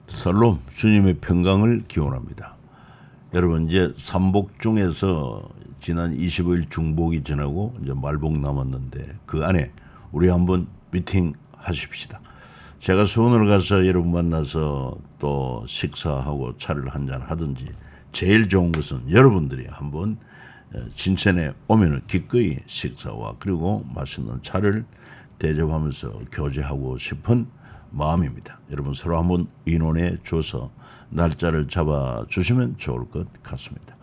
살롬 주님의 평강을 기원합니다. 여러분 이제 삼복 중에서 지난 25일 중복이 지나고 이제 말복 남았는데 그 안에 우리 한번 미팅 하십시다. 제가 수원을 가서 여러분 만나서 또 식사하고 차를 한잔 하든지 제일 좋은 것은 여러분들이 한번 진천에 오면은 기꺼이 식사와 그리고 맛있는 차를 대접하면서 교제하고 싶은 마음입니다. 여러분 서로 한번 의논해 줘서 날짜를 잡아주시면 좋을 것 같습니다.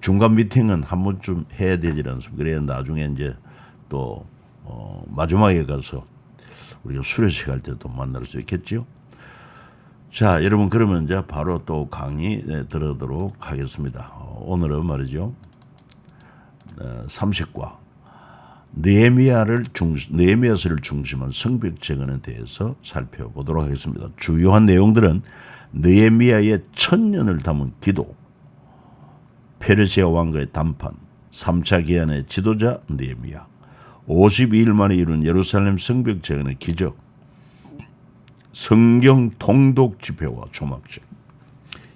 중간 미팅은 한 번쯤 해야 되지 않습니까? 그래야 나중에 이제 또 마지막에 가서 우리가 수료식 할 때도 만날 수 있겠죠. 자, 여러분 그러면 이제 바로 또 강의 들어도록 하겠습니다. 오늘은 말이죠. 30과 느헤미야서를 중심한 성벽 재건에 대해서 살펴보도록 하겠습니다. 주요한 내용들은 느헤미야의 1000년을 담은 기도, 페르시아 왕과의 담판, 3차 기한의 지도자 느헤미야, 52일 만에 이룬 예루살렘 성벽 재건의 기적, 성경 통독 집회와 조막절,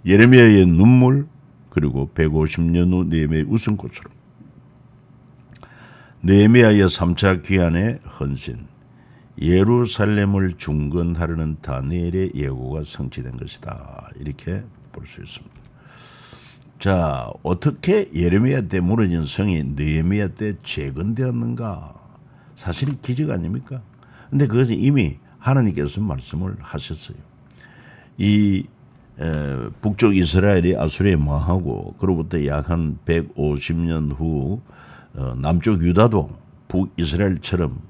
예레미야의 눈물, 그리고 150년 후 느헤미야의 웃음꽃으로 느헤미야의 3차 귀환의 헌신, 예루살렘을 중건하려는 다니엘의 예고가 성취된 것이다. 이렇게 볼 수 있습니다. 자, 어떻게 예레미야 때 무너진 성이 느헤미야 때 재건되었는가? 사실은 기적 아닙니까? 근데 그것은 이미 하나님께서 말씀을 하셨어요. 이 북쪽 이스라엘이 아수르에 망하고 그로부터 약 한 150년 후 남쪽 유다도 북이스라엘처럼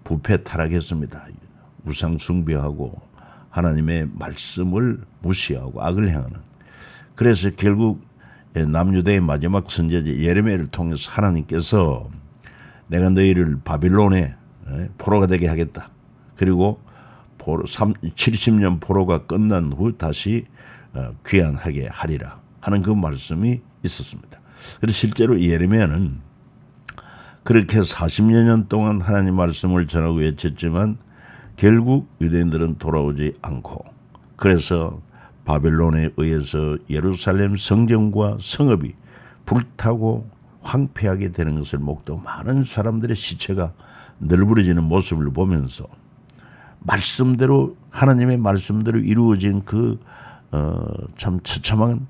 부패 타락했습니다. 우상 숭배하고 하나님의 말씀을 무시하고 악을 행하는. 그래서 결국 남유다의 마지막 선지자 예레미야를 통해서 하나님께서 내가 너희를 바빌론의 포로가 되게 하겠다. 그리고 70년 포로가 끝난 후 다시 귀환하게 하리라 하는 그 말씀이 있었습니다. 그래서 실제로 예레미야는 그렇게 40여 년 동안 하나님 말씀을 전하고 외쳤지만 결국 유대인들은 돌아오지 않고 그래서 바벨론에 의해서 예루살렘 성전과 성읍이 불타고 황폐하게 되는 것을 목도 많은 사람들의 시체가 널브러지는 모습을 보면서 말씀대로 하나님의 말씀대로 이루어진 그 참 처참한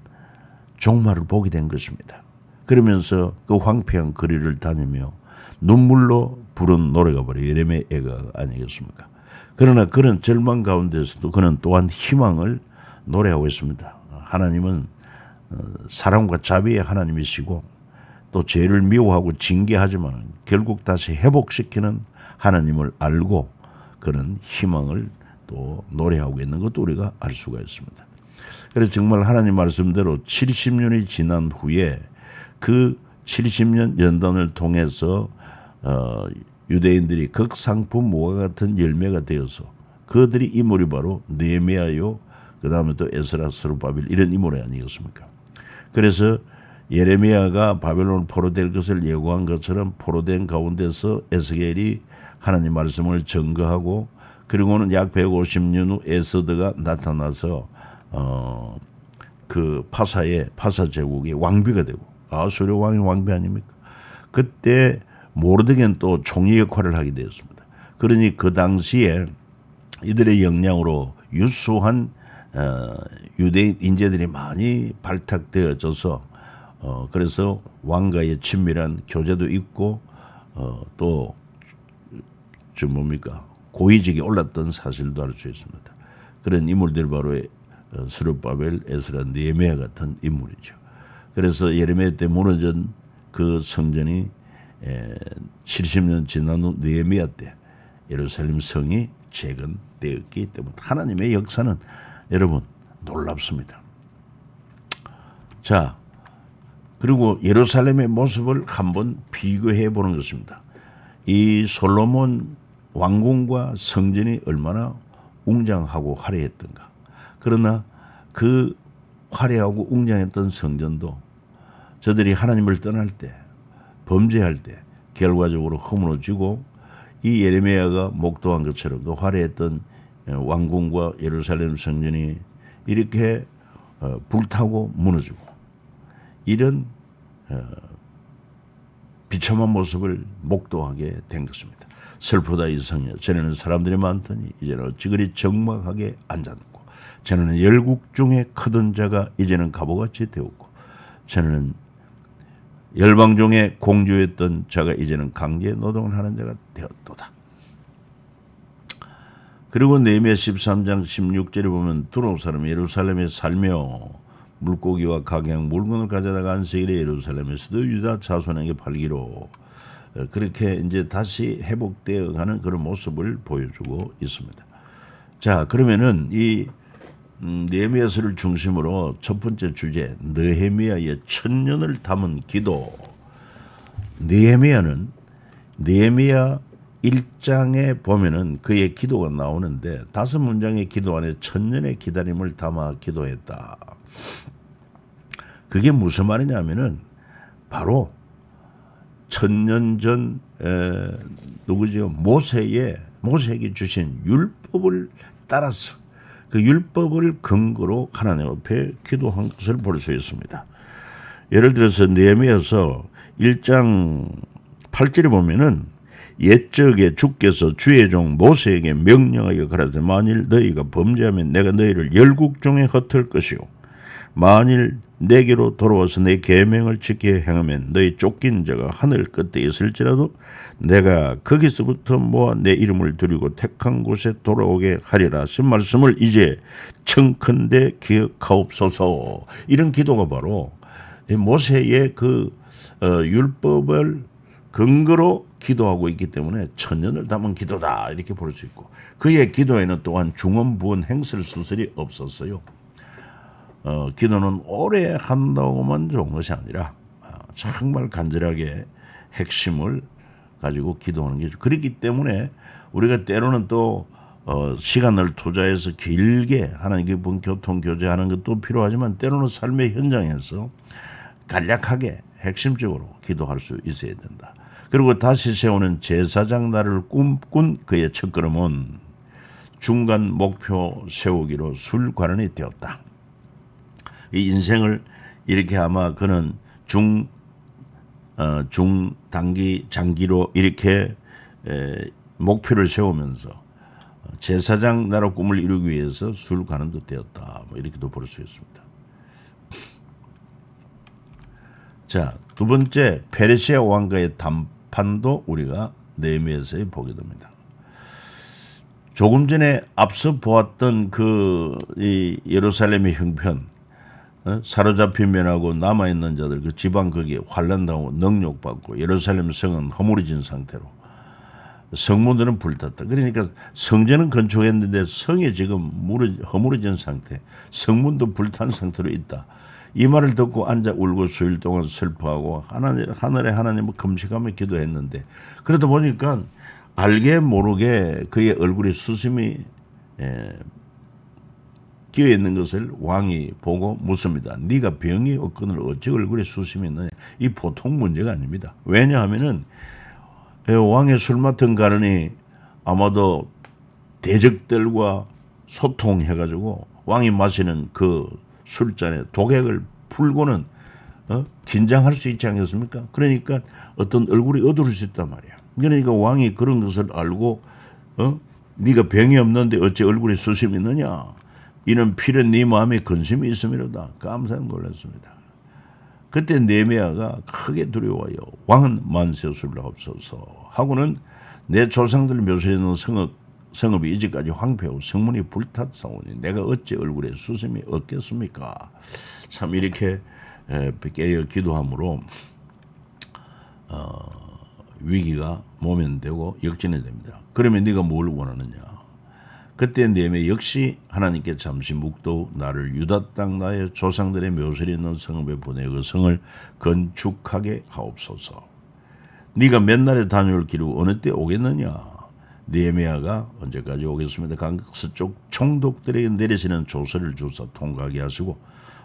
종말을 보게 된 것입니다. 그러면서 그 황폐한 거리를 다니며 눈물로 부른 노래가 바로 예레미야 애가 아니겠습니까? 그러나 그런 절망 가운데서도 그는 또한 희망을 노래하고 있습니다. 하나님은 사랑과 자비의 하나님이시고 또 죄를 미워하고 징계하지만 결국 다시 회복시키는 하나님을 알고 그런 희망을 또 노래하고 있는 것도 우리가 알 수가 있습니다. 그래서 정말 하나님 말씀대로 70년이 지난 후에 그 70년 연단을 통해서 유대인들이 극상품모와 같은 열매가 되어서 그들이 인물이 바로 느헤미야요, 그 다음에 또 에스라, 스룹바벨 이런 인물이 아니겠습니까? 그래서 예레미야가 바벨론 포로될 것을 예고한 것처럼 포로된 가운데서 에스겔이 하나님 말씀을 증거하고 그리고는 약 150년 후 에스더가 나타나서 그 파사 제국의 왕비가 되고 아수르 왕의 왕비 아닙니까? 그때 모르드게는 또 총리 역할을 하게 되었습니다. 그러니 그 당시에 이들의 역량으로 유수한 유대인 인재들이 많이 발탁되어져서 그래서 왕과의 친밀한 교제도 있고 또 고위직에 올랐던 사실도 알 수 있습니다. 그런 인물들 바로 스룹바벨, 에스라, 느헤미야 같은 인물이죠. 그래서 예레미야 때 무너진 그 성전이 70년 지난 후 느헤미야 때 예루살렘 성이 재건되었기 때문에 하나님의 역사는 여러분 놀랍습니다. 자, 그리고 예루살렘의 모습을 한번 비교해 보는 것입니다. 이 솔로몬 왕궁과 성전이 얼마나 웅장하고 화려했던가. 그러나 그 화려하고 웅장했던 성전도 저들이 하나님을 떠날 때, 범죄할 때 결과적으로 허물어지고 이 예레미야가 목도한 것처럼 그 화려했던 왕궁과 예루살렘 성전이 이렇게 불타고 무너지고 이런 비참한 모습을 목도하게 된 것입니다. 슬프다 이 성이여, 전에는 사람들이 많더니 이제는 어찌 그리 적막하게 앉았고, 전에는 열국 중에 크던 자가 이제는 갑오같이 되었고, 전에는 열방 중에 공주였던 자가 이제는 강제 노동을 하는 자가 되었도다. 그리고 느헤미야 13장 16절에 보면 두로 사람이 예루살렘에 살며 물고기와 각양 물건을 가져다가 안식일에 예루살렘에서도 유다 자손에게 팔기로, 그렇게 이제 다시 회복되어 가는 그런 모습을 보여주고 있습니다. 자, 그러면은 이 느헤미야서를 중심으로 첫 번째 주제, 느헤미야의 천년을 담은 기도. 느헤미야는 느헤미야 1장에 보면은 그의 기도가 나오는데 5문장의 기도 안에 천년의 기다림을 담아 기도했다. 그게 무슨 말이냐면은 바로 천년 전 누구죠? 모세에게 주신 율법을 따라서 그 율법을 근거로 하나님 앞에 기도한 것을 볼 수 있습니다. 예를 들어서 느헤미야서 1장 8절에 보면은 옛적에 주께서 주의 종 모세에게 명령하여 가라사대 만일 너희가 범죄하면 내가 너희를 열국 중에 흩을 것이요 만일 내게로 돌아와서 내 계명을 지켜 행하면 너희 쫓긴 자가 하늘 끝에 있을지라도 내가 거기서부터 모아 내 이름을 드리고 택한 곳에 돌아오게 하리라 하신 말씀을 이제 청컨대 기억하옵소서. 이런 기도가 바로 모세의 그 율법을 근거로 기도하고 있기 때문에 천년을 담은 기도다 이렇게 볼 수 있고, 그의 기도에는 또한 중언부언 행설수설이 없었어요. 기도는 오래 한다고만 좋은 것이 아니라 정말 간절하게 핵심을 가지고 기도하는 게 그렇기 때문에 우리가 때로는 또 시간을 투자해서 길게 하나님께 교통 교제하는 것도 필요하지만 때로는 삶의 현장에서 간략하게 핵심적으로 기도할 수 있어야 된다. 그리고 다시 세우는 제사장 나를 꿈꾼 그의 첫걸음은 중간 목표 세우기로 술관원이 되었다. 이 인생을 이렇게 아마 그는 중단기 장기로 이렇게 목표를 세우면서 제사장 나라 꿈을 이루기 위해서 술관원도 되었다. 뭐 이렇게도 볼 수 있습니다. 자, 두 번째 페르시아 왕과의 담판도 우리가 느헤미야서에 보게 됩니다. 조금 전에 앞서 보았던 이 예루살렘의 형편, 사로잡힌 면하고 남아있는 자들 그 지방 거기에 환난당하고 능욕받고 예루살렘 성은 허물어진 상태로 성문들은 불탔다. 그러니까 성전은 건축했는데 성이 지금 허물어진 상태, 성문도 불탄 상태로 있다. 이 말을 듣고 앉아 울고 수일 동안 슬퍼하고 하늘에 하나님을 금식하며 기도했는데, 그러다 보니까 알게 모르게 그의 얼굴에 수심이 끼어 있는 것을 왕이 보고 묻습니다. 네가 병이 없거늘 어찌 얼굴에 수심이 있느냐. 이 보통 문제가 아닙니다. 왜냐하면은 왕의 술 맡은 가론이 아마도 대적들과 소통해가지고 왕이 마시는 그 술잔에 독액을 풀고는 긴장할 수 있지 않겠습니까? 그러니까 어떤 얼굴이 어두울 수 있단 말이야. 그러니까 왕이 그런 것을 알고 네가 병이 없는데 어찌 얼굴에 수심이 있느냐. 이는 필연 네 마음에 근심이 있음이로다. 깜짝 놀랐습니다. 그때 느헤미야가 크게 두려워하여 왕은 만세술하옵소서 하고는 내 조상들 묘소에는 성읍이 이제까지 황폐하고 성문이 불탔사오니 내가 어찌 얼굴에 수심이 없겠습니까? 참 이렇게 깨어 기도함으로 위기가 모면되고 역전이 됩니다. 그러면 네가 뭘 원하느냐? 그때 느헤미야 역시 하나님께 잠시 묵도 나를 유다 땅 나의 조상들의 묘설이 있는 성읍에 보내 그 성을 건축하게 하옵소서. 네가 몇 날에 다녀올 길이고 어느 때 오겠느냐? 느헤미야가 언제까지 오겠습니다. 서쪽 총독들에게 내리시는 조서를 주사 통과하게 하시고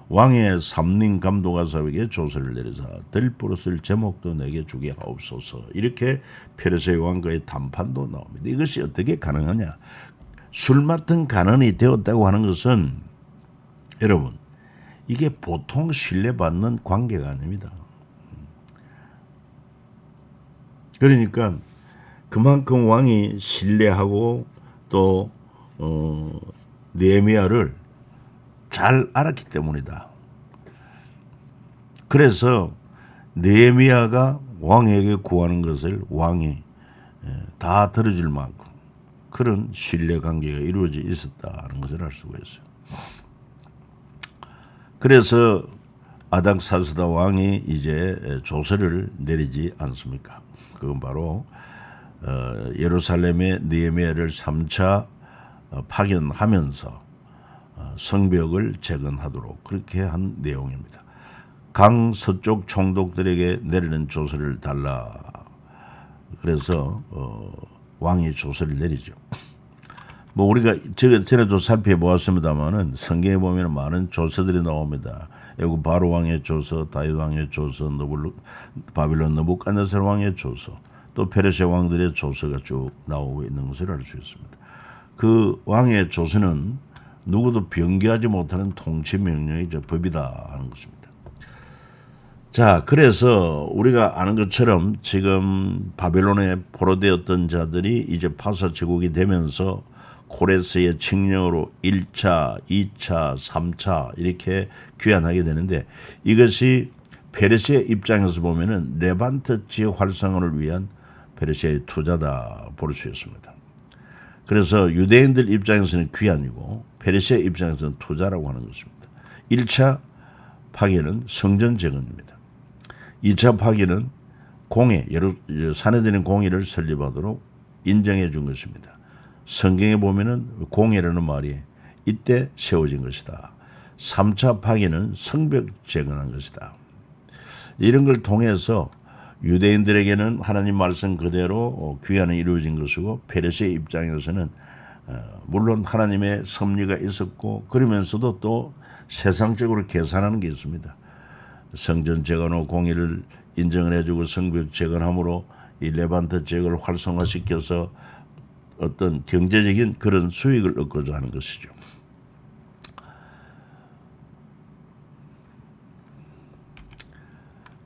왕의 삼림 감독하사에게 조서를 내리사 들보로 쓸 제목도 내게 주게 하옵소서. 이렇게 페르시아 왕과의 담판도 나옵니다. 이것이 어떻게 가능하냐? 술 맡은 간원이 되었다고 하는 것은 여러분, 이게 보통 신뢰받는 관계가 아닙니다. 그러니까 그만큼 왕이 신뢰하고 또 느헤미야를 잘 알았기 때문이다. 그래서 느헤미야가 왕에게 구하는 것을 왕이 다 들어줄 만큼 그런 신뢰관계가 이루어져 있었다는 것을 알 수가 있어요. 그래서 아닥사스다 왕이 이제 조서를 내리지 않습니까? 그건 바로 예루살렘에 느헤미야를 3차 파견하면서 성벽을 재건하도록 그렇게 한 내용입니다. 강 서쪽 총독들에게 내리는 조서를 달라. 그래서 왕이 조서를 내리죠. 뭐 우리가 전에도 살펴보았습니다만은 성경에 보면 많은 조서들이 나옵니다. 애굽 바로 왕의 조서, 다윗 왕의 조서, 바빌론 느부갓네살 왕의 조서, 또 페르시아 왕들의 조서가 쭉 나오고 있는 것을 알 수 있습니다. 그 왕의 조서는 누구도 변개하지 못하는 통치 명령이죠. 법이다 하는 것입니다. 자, 그래서 우리가 아는 것처럼 지금 바벨론에 포로되었던 자들이 이제 파사 제국이 되면서 코레스의 칙령으로 1차, 2차, 3차 이렇게 귀환하게 되는데 이것이 페르시아 입장에서 보면은 레반트 지역 활성화를 위한 페르시아의 투자다 볼 수 있습니다. 그래서 유대인들 입장에서는 귀환이고 페르시아 입장에서는 투자라고 하는 것입니다. 1차 파괴는 성전 재건입니다. 2차 파괴는 공회, 산헤드린 공회를 설립하도록 인정해 준 것입니다. 성경에 보면은 공회라는 말이 이때 세워진 것이다. 3차 파괴는 성벽 재건한 것이다. 이런 걸 통해서 유대인들에게는 하나님 말씀 그대로 귀환이 이루어진 것이고 페르시아 입장에서는 물론 하나님의 섭리가 있었고 그러면서도 또 세상적으로 계산하는 게 있습니다. 성전 재건 후 공의를 인정을 해주고 성벽 재건함으로 이 레반트 지역을 활성화시켜서 어떤 경제적인 그런 수익을 얻고자 하는 것이죠.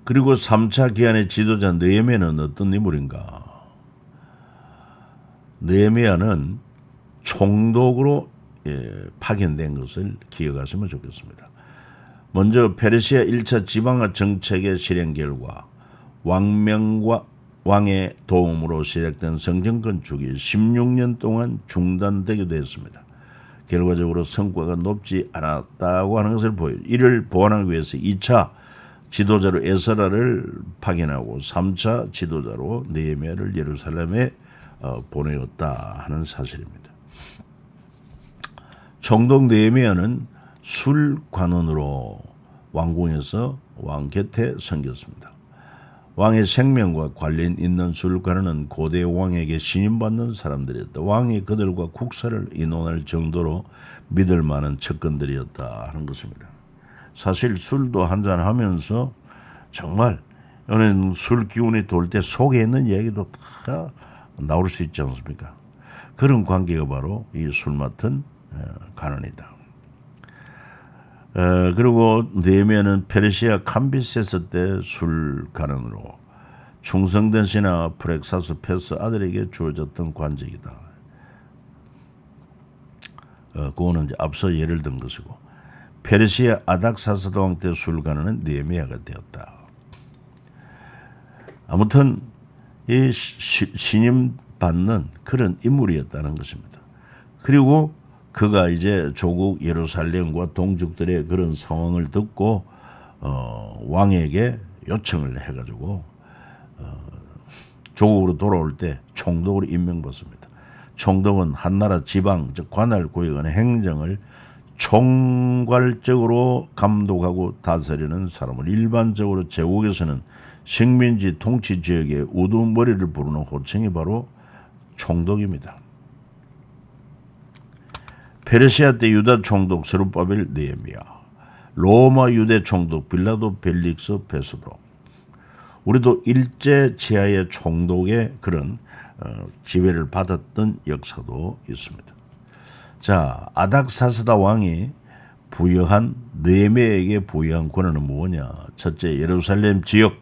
그리고 3차 기한의 지도자 느헤미야는 어떤 인물인가? 느헤미야는 총독으로 파견된 것을 기억하시면 좋겠습니다. 먼저 페르시아 1차 지방화 정책의 실행 결과 왕의 도움으로 시작된 성전 건축이 16년 동안 중단되기도 했습니다. 결과적으로 성과가 높지 않았다고 하는 것을 보여요. 이를 보완하기 위해서 2차 지도자로 에스라를 파견하고 3차 지도자로 느헤미야를 예루살렘에 보내었다 하는 사실입니다. 총독 느헤미야는 술관원으로 왕궁에서 왕 곁에 섬겼습니다. 왕의 생명과 관련 있는 술관원은 고대 왕에게 신임받는 사람들이었다. 왕이 그들과 국사를 인원할 정도로 믿을 만한 측근들이었다 하는 것입니다. 사실 술도 한잔하면서 정말 어느 술 기운이 돌 때 속에 있는 얘기도 다 나올 수 있지 않습니까? 그런 관계가 바로 이 술 맡은 관원이다. 그리고 느헤미야는 페르시아 캄비세스 때 술 관원으로 충성된 신하 프렉사스 페스 아들에게 주어졌던 관직이다. 그거는 이제 앞서 예를 든 것이고 페르시아 아닥사스다 왕 때 술 관원은 느헤미야가 되었다. 아무튼 이 신임 받는 그런 인물이었다는 것입니다. 그리고 그가 이제 조국 예루살렘과 동족들의 그런 상황을 듣고 왕에게 요청을 해가지고 조국으로 돌아올 때 총독으로 임명받습니다. 총독은 한나라 지방 즉 관할 구역의 행정을 총괄적으로 감독하고 다스리는 사람을 일반적으로 제국에서는 식민지 통치 지역의 우두머리를 부르는 호칭이 바로 총독입니다. 페르시아 때 유다 총독 스룹바벨 느헤미야, 로마 유대 총독 빌라도 벨릭스 베스도, 우리도 일제 치하의 총독의 그런 지배를 받았던 역사도 있습니다. 자, 아닥사스다 왕이 부여한 느헤미야에게 부여한 권한은 뭐냐? 첫째, 예루살렘 지역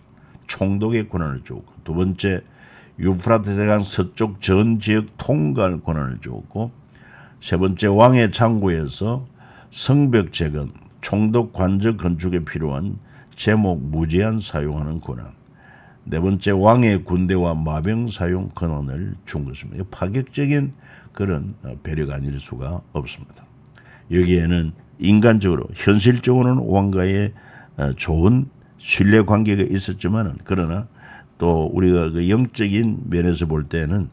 총독의 권한을 주었고, 두 번째, 유프라테스강 서쪽 전 지역 통과할 권한을 주었고, 세 번째, 왕의 창고에서 성벽 재건, 총독 관저 건축에 필요한 제목 무제한 사용하는 권한, 네 번째, 왕의 군대와 마병 사용 권한을 준 것입니다. 파격적인 그런 배려가 아닐 수가 없습니다. 여기에는 인간적으로 현실적으로는 왕과의 좋은 신뢰 관계가 있었지만, 그러나 또 우리가 그 영적인 면에서 볼 때는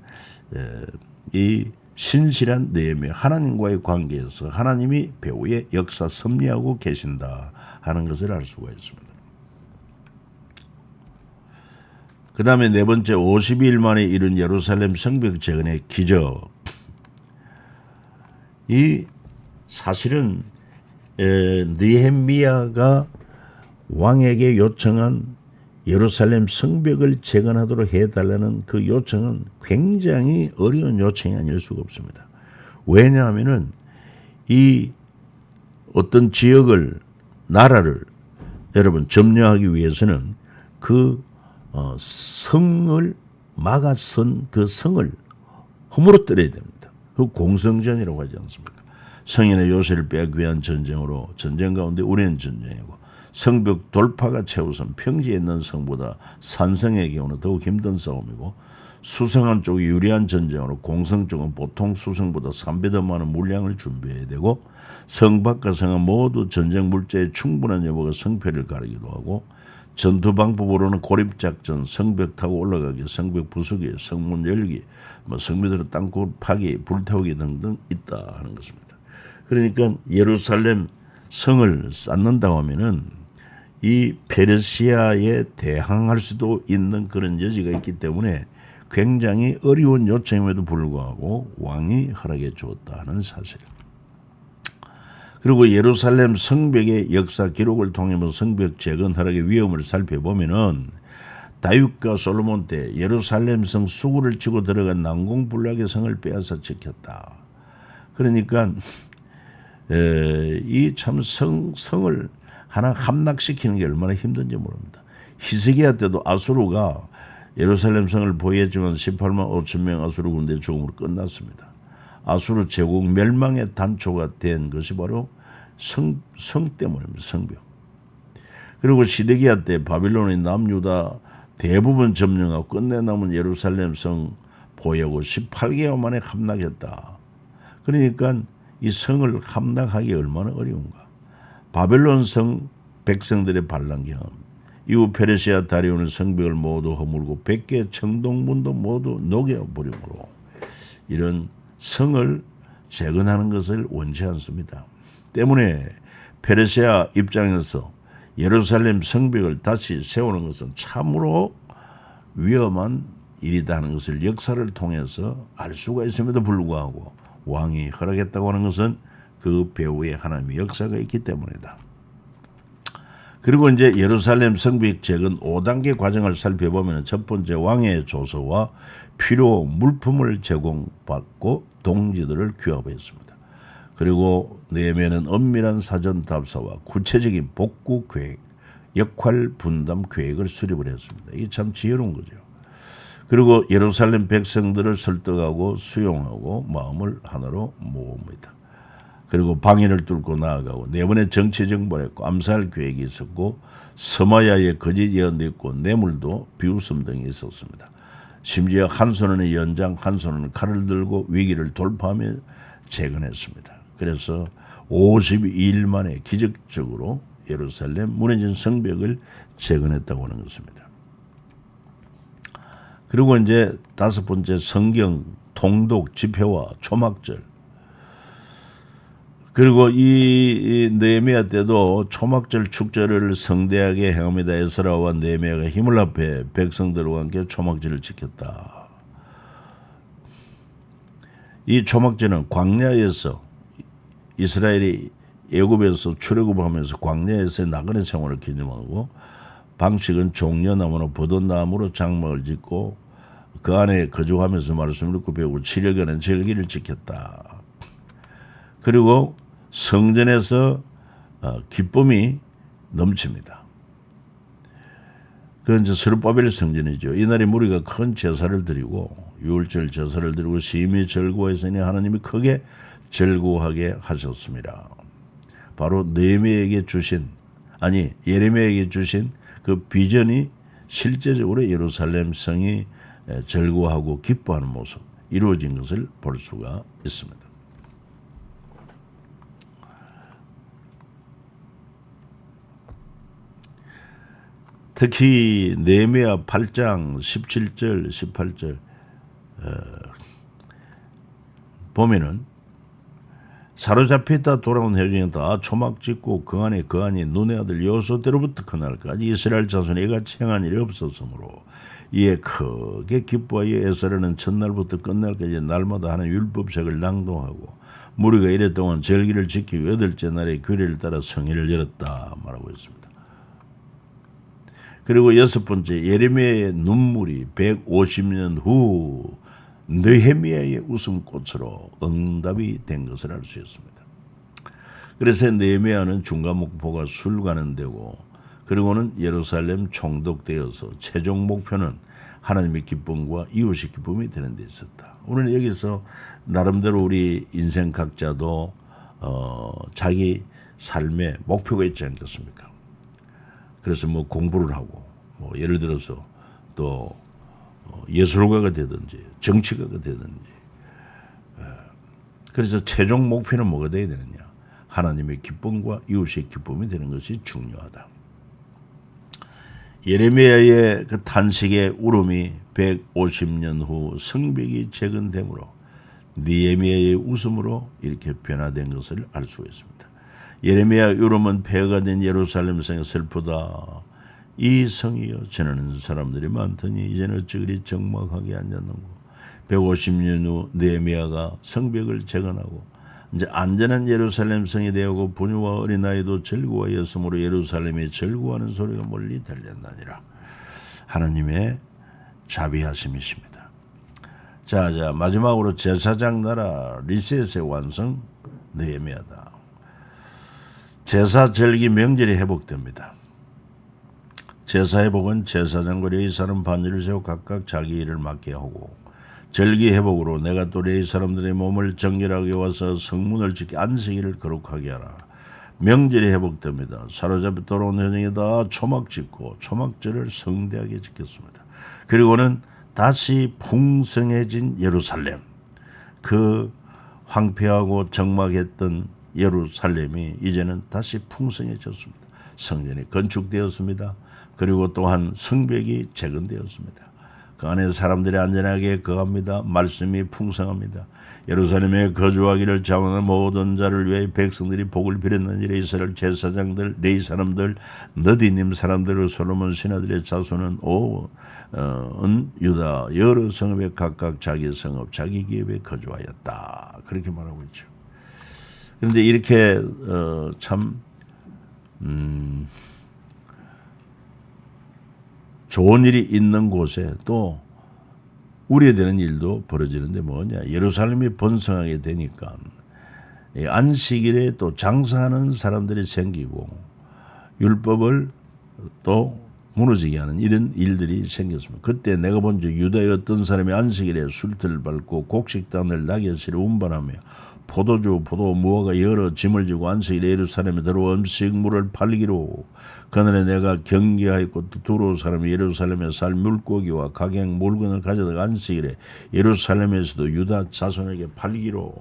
이 신실한 느헤미야, 하나님과의 관계에서 하나님이 배후에 역사 섭리하고 계신다 하는 것을 알 수가 있습니다. 그 다음에 네 번째, 52일 만에 이룬 예루살렘 성벽 재건의 기적. 이 사실은 느헤미야가 왕에게 요청한 예루살렘 성벽을 재건하도록 해달라는 그 요청은 굉장히 어려운 요청이 아닐 수가 없습니다. 왜냐하면은 이 어떤 지역을, 나라를 여러분 점령하기 위해서는 그 성을 막아선 그 성을 허물어뜨려야 됩니다. 그 공성전이라고 하지 않습니까? 성인의 요새를 빼기 위한 전쟁으로, 전쟁 가운데 우리는 전쟁이고, 성벽 돌파가 최우선, 평지에 있는 성보다 산성의 경우는 더욱 힘든 싸움이고, 수성한 쪽이 유리한 전쟁으로 공성 쪽은 보통 수성보다 3배 더 많은 물량을 준비해야 되고, 성 밖과 성은 모두 전쟁 물자에 충분한 여부가 성패를 가리기도 하고, 전투 방법으로는 고립작전, 성벽 타고 올라가기, 성벽 부수기, 성문 열기, 성벽으로 땅굴 파기, 불태우기 등등 있다 하는 것입니다. 그러니까 예루살렘 성을 쌓는다고 하면은 이 페르시아에 대항할 수도 있는 그런 여지가 있기 때문에 굉장히 어려운 요청임에도 불구하고 왕이 허락해 주었다는 사실. 그리고 예루살렘 성벽의 역사 기록을 통해서 성벽 재건 허락의 위험을 살펴보면은 다윗과 솔로몬 때 예루살렘 성 수구를 치고 들어간 난공불락의 성을 빼앗아 지켰다. 그러니까 이 참 성을 하나 함락시키는 게 얼마나 힘든지 모릅니다. 히스기야 때도 아수르가 예루살렘 성을 보유했지만 18만 5천 명 아수르 군대 죽음으로 끝났습니다. 아수르 제국 멸망의 단초가 된 것이 바로 성 때문입니다. 성벽. 그리고 시드기야 때 바빌론의 남유다 대부분 점령하고 끝내 남은 예루살렘 성 보유하고 18개월 만에 함락했다. 그러니까 이 성을 함락하기 얼마나 어려운가. 바벨론 성 백성들의 반란 경험, 이후 페르시아 다리오는 성벽을 모두 허물고 100개의 청동문도 모두 녹여버림으로 이런 성을 재건하는 것을 원치 않습니다. 때문에 페르시아 입장에서 예루살렘 성벽을 다시 세우는 것은 참으로 위험한 일이다 하는 것을 역사를 통해서 알 수가 있음에도 불구하고 왕이 허락했다고 하는 것은 그 배후에 하나님의 역사가 있기 때문이다. 그리고 이제 예루살렘 성벽 재건 5단계 과정을 살펴보면 첫 번째, 왕의 조서와 필요 물품을 제공받고 동지들을 규합했습니다. 그리고 느헤미야는 엄밀한 사전 답사와 구체적인 복구 계획, 역할 분담 계획을 수립을 했습니다. 이게 참 지혜로운 거죠. 그리고 예루살렘 백성들을 설득하고 수용하고 마음을 하나로 모읍니다. 그리고 방해를 뚫고 나아가고 네 번의 정치 정벌을 했고 암살 계획이 있었고 서마야의 거짓 예언도 있고 뇌물도 비웃음 등이 있었습니다. 심지어 한 손은 연장, 한 손은 칼을 들고 위기를 돌파하며 재건했습니다. 그래서 52일 만에 기적적으로 예루살렘 무너진 성벽을 재건했다고 하는 것입니다. 그리고 이제 다섯 번째, 성경, 통독, 집회와 초막절. 그리고 이 느헤미야 때도 초막절 축제를 성대하게 행합니다. 에스라와 느헤미야가 힘을 합해 백성들과 함께 초막절을 지켰다. 이 초막절은 광야에서 이스라엘이 애굽에서 출애굽하면서 광야에서 나그네 생활을 기념하고 방식은 종려나무나 버돈나무로 장막을 짓고 그 안에 거주하면서 말씀을 듣고 배우고 7일간의 절기를 지켰다. 그리고 성전에서 기쁨이 넘칩니다. 그건 이제 스룹바벨 성전이죠. 이날에 무리가 큰 제사를 드리고 유월절 제사를 드리고 심히 즐거워했으니 하나님이 크게 즐거워하게 하셨습니다. 바로 예레미야에게 주신 그 비전이 실제적으로 예루살렘 성이 즐거워하고 기뻐하는 모습 이루어진 것을 볼 수가 있습니다. 특히 느헤미야 8장 17절 18절 보면은 사로잡혔다 돌아온 회중이 다 초막 짓고 그 안이 눈의 아들 여호수아 때로부터 그날까지 이스라엘 자손이 이같이 행한 일이 없었으므로 이에 크게 기뻐하여 에스라는 첫날부터 끝날까지 날마다 하는 율법책을 낭독하고 무리가 이랫동안 절기를 지키고 8째 날에 규례를 따라 성회를 열었다 말하고 있습니다. 그리고 6번째 예레미야의 눈물이 150년 후 느헤미야의 웃음꽃으로 응답이 된 것을 알 수 있습니다. 그래서 느헤미야는 중간 목표가 술가는 데고 그리고는 예루살렘 총독되어서 최종 목표는 하나님의 기쁨과 이웃의 기쁨이 되는 데 있었다. 오늘 여기서 나름대로 우리 인생 각자도 자기 삶에 목표가 있지 않겠습니까? 그래서 뭐 공부를 하고 뭐 예를 들어서 또 예술가가 되든지 정치가가 되든지 그래서 최종 목표는 뭐가 되어야 되느냐? 하나님의 기쁨과 이웃의 기쁨이 되는 것이 중요하다. 예레미야의 그 탄식의 울음이 150년 후 성벽이 재건됨으로 느헤미야의 웃음으로 이렇게 변화된 것을 알 수 있습니다. 예레미야 울음은 폐허가 된 예루살렘 성이 슬프다. 이 성이여 전하는 사람들이 많더니 이제는 어찌 그리 적막하게 앉았는고. 150년 후 느헤미야가 성벽을 재건하고 이제 안전한 예루살렘 성이 되었고 부녀와 어린아이도 즐거워하였으므로 예루살렘이 즐거워하는 소리가 멀리 들렸나니라. 하나님의 자비하심이십니다. 자 마지막으로 제사장 나라 리셋의 완성 느헤미야다. 제사 절기 명절이 회복됩니다. 제사 회복은 제사장과 레위 사람 반주를 세워 각각 자기 일을 맡게 하고 절기 회복으로 내가 또 레위 사람들의 몸을 정결하게 와서 성문을 지켜 안식일을 거룩하게 하라. 명절이 회복됩니다. 사로잡혀 돌아온 회중이 다 초막 짓고 초막절을 성대하게 지켰습니다. 그리고는 다시 풍성해진 예루살렘, 그 황폐하고 적막했던 예루살렘이 이제는 다시 풍성해졌습니다. 성전이 건축되었습니다. 그리고 또한 성벽이 재건되었습니다. 그 안에 사람들이 안전하게 거합니다. 말씀이 풍성합니다. 예루살렘에 거주하기를 자원하는 모든 자를 위해 백성들이 복을 빌었느니라. 이스라엘 제사장들, 레위 사람들, 너디님 사람들, 솔로몬 신하들의 자손은 유다 여러 성읍에 각각 자기 성읍, 자기 기업에 거주하였다. 그렇게 말하고 있죠. 그런데 이렇게 참 좋은 일이 있는 곳에 또 우려되는 일도 벌어지는데 뭐냐? 예루살렘이 번성하게 되니까 안식일에 또 장사하는 사람들이 생기고 율법을 또 무너지게 하는 이런 일들이 생겼습니다. 그때 내가 본 적 유다의 어떤 사람이 안식일에 술틀을 밟고 곡식단을 낙엽실에 운반하며 포도주, 포도, 무화과 여러 짐을 지고 안식일에 예루살렘에 들어와 음식물을 팔기로 그날에 내가 경계하였고 또 두루 사람이 예루살렘에 살 물고기와 각양 물건을 가져다가 안식일에 예루살렘에서도 유다 자손에게 팔기로.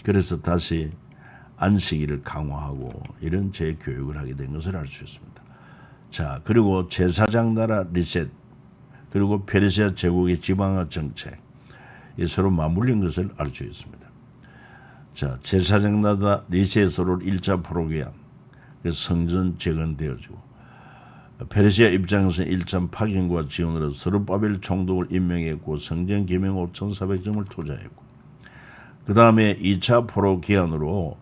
그래서 다시 안식일을 강화하고 이런 재교육을 하게 된 것을 알 수 있습니다. 자, 그리고 제사장 나라 리셋, 그리고 페르시아 제국의 지방화 정책, 서로 맞물린 것을 알 수 있습니다. 자, 제사장 나라 리셋으로 1차 포로기한, 성전 재건되어지고 페르시아 입장에서는 1차 파견과 지원으로 스룹바벨 총독을 임명했고 성전 기명 5,400점을 투자했고 그 다음에 2차 포로 기한으로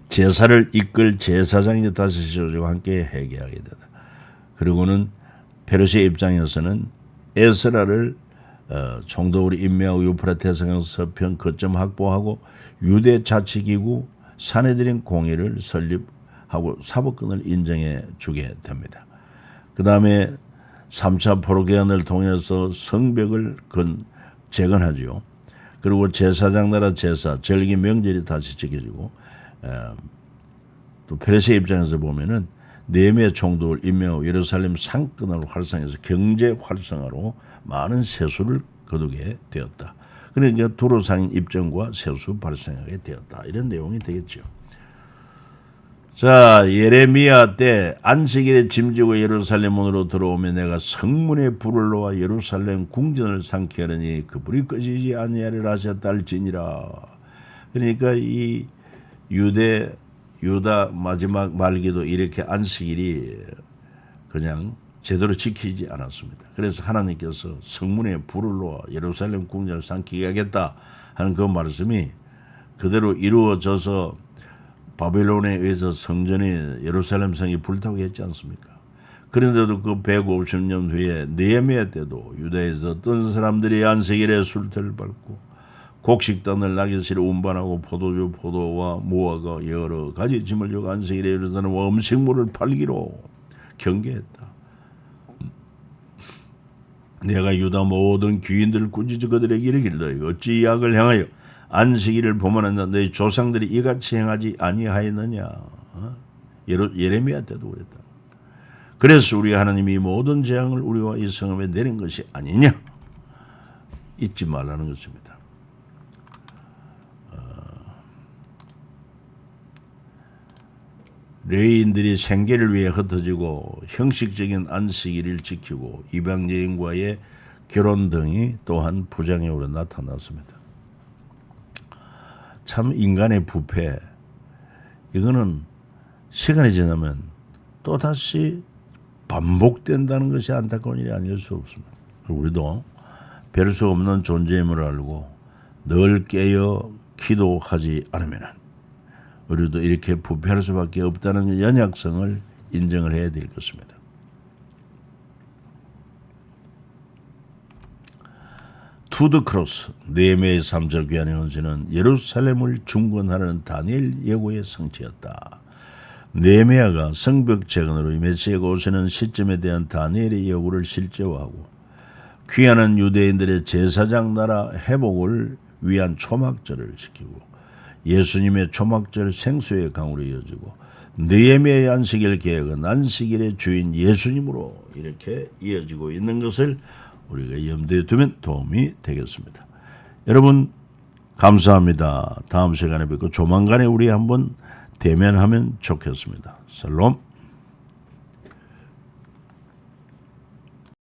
제사를 이끌 제사장이 다시 세워지고 함께 회개하게 되다. 그리고는 페르시아 입장에서는 에스라를 총독을 임명하고 유프라테스 강 서편 거점 확보하고 유대 자치기구 사내들인 공의를 설립하고 사법권을 인정해 주게 됩니다. 그 다음에 3차 포로개헌을 통해서 성벽을 재건하지요. 그리고 제사장 나라 제사, 절기 명절이 다시 지켜지고 또 페르시아 입장에서 보면은 네헤미야 총독을 임명하고 예루살렘 상권을 활성해서 경제 활성화로 많은 세수를 거두게 되었다. 그러니까 두로상인 입정과 세수 발생하게 되었다. 이런 내용이 되겠죠. 자, 예레미야 때 안식일에 짐지고 예루살렘 문으로 들어오면 내가 성문에 불을 놓아 예루살렘 궁전을 삼게 하려니 그 불이 꺼지지 아니하리라 하셨달지니라. 그러니까 이 유다 마지막 말기도 이렇게 안식일이 그냥 제대로 지키지 않았습니다. 그래서 하나님께서 성문에 불을 놓아 예루살렘 궁전을 삼키게 하겠다 하는 그 말씀이 그대로 이루어져서 바벨론에 의해서 성전이 예루살렘 성이 불타고 했지 않습니까? 그런데도 그 150년 후에 느헤미야 때도 유다에서 어떤 사람들이 안식일에 술태를 밟고 곡식단을 나귀실에 운반하고 포도주 포도와 무화과 여러 가지 짐을 지고 안식일에 예루살렘 음식물을 팔기로 경계했다. 내가 유다 모든 귀인들을 꾸짖어 그들에게 이르기를 너희가 어찌 이 악을 행하여 안식일을 범하느냐 너희 조상들이 이같이 행하지 아니하였느냐. 예레미야 때도 그랬다. 그래서 우리 하나님이 모든 재앙을 우리와 이 성읍에 내린 것이 아니냐. 잊지 말라는 것입니다. 레위인들이 생계를 위해 흩어지고 형식적인 안식일을 지키고 이방 여인과의 결혼 등이 또한 부정행위로 나타났습니다. 참 인간의 부패, 이거는 시간이 지나면 또다시 반복된다는 것이 안타까운 일이 아닐 수 없습니다. 우리도 별 수 없는 존재임을 알고 늘 깨어 기도하지 않으면 우리도 이렇게 부패할 수밖에 없다는 연약성을 인정을 해야 될 것입니다. To the cross, 느헤미야의 3절 귀환의 헌신은 예루살렘을 중건하는 다니엘 예고의 성취였다. 느헤미야가 성벽 재건으로 메시아가 오시는 시점에 대한 다니엘의 예고를 실제화하고 귀환한 유대인들의 제사장 나라 회복을 위한 초막절을 지키고 예수님의 초막절 생수의 강으로 이어지고 느헤미야의 안식일 계획은 안식일의 주인 예수님으로 이렇게 이어지고 있는 것을 우리가 염두에 두면 도움이 되겠습니다. 여러분 감사합니다. 다음 시간에 뵙고 조만간에 우리 한번 대면하면 좋겠습니다. 샬롬.